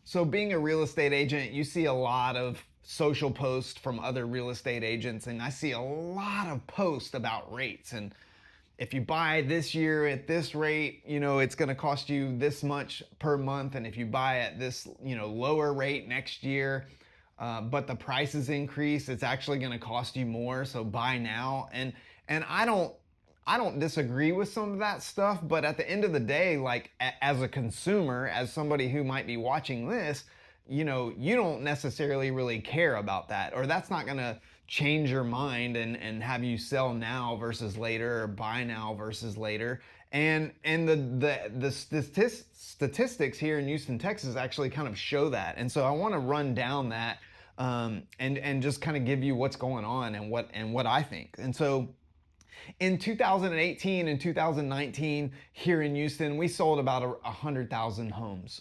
So, being a real estate agent, you see a lot of social posts from other real estate agents, and I see a lot of posts about rates. And if you buy this year at this rate, it's going to cost you this much per month. And if you buy at this, lower rate next year, but the prices increase, it's actually going to cost you more. So buy now. And I don't disagree with some of that stuff, but at the end of the day, like as a consumer, as somebody who might be watching this, you don't necessarily really care about that, or that's not going to change your mind and have you sell now versus later, or buy now versus later. And the statistics here in Houston, Texas actually kind of show that. And so I want to run down that, and just kind of give you what's going on and what I think. And so in 2018 and 2019 here in Houston, we sold about 100,000 homes.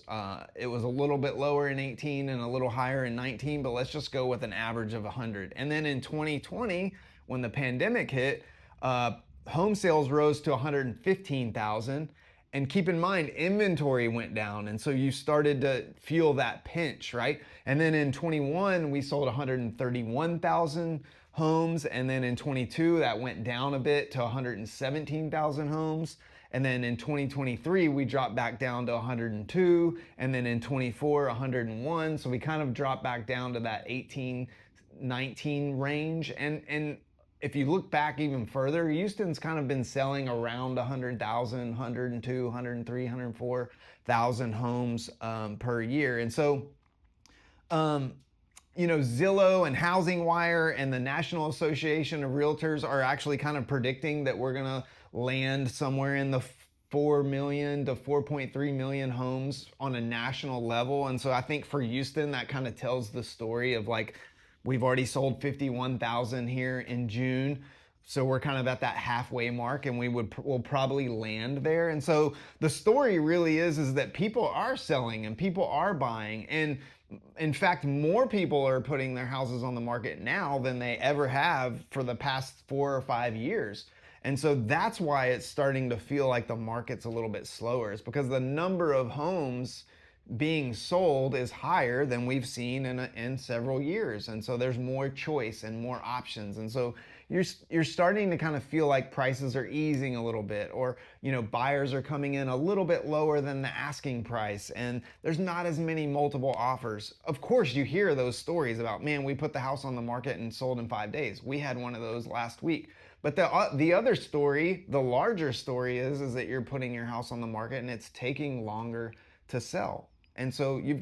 It was a little bit lower in 18 and a little higher in 19, but let's just go with an average of 100. And then in 2020, when the pandemic hit, home sales rose to 115,000. And keep in mind, inventory went down. And so you started to feel that pinch, right? And then in 21, we sold 131,000 homes. And then in 22, that went down a bit to 117,000 homes. And then in 2023, we dropped back down to 102. And then in 24, 101. So we kind of dropped back down to that 18, 19 range. And if you look back even further, Houston's kind of been selling around 100,000, 102, 103, 104,000 homes per year. And so, Zillow and Housing Wire and the National Association of Realtors are actually kind of predicting that we're going to land somewhere in the 4 million to 4.3 million homes on a national level. And so I think for Houston, that kind of tells the story of like, we've already sold 51,000 here in June. So we're kind of at that halfway mark, and we'll probably land there. And so the story really is that people are selling and people are buying. And in fact, more people are putting their houses on the market now than they ever have for the past 4 or 5 years. And so that's why it's starting to feel like the market's a little bit slower. It's because the number of homes being sold is higher than we've seen in several years. And so there's more choice and more options. And so you're starting to kind of feel like prices are easing a little bit, or buyers are coming in a little bit lower than the asking price, and there's not as many multiple offers. Of course, you hear those stories about, man, we put the house on the market and sold in 5 days. We had one of those last week. But the other story, the larger story is that you're putting your house on the market and it's taking longer to sell. And so you've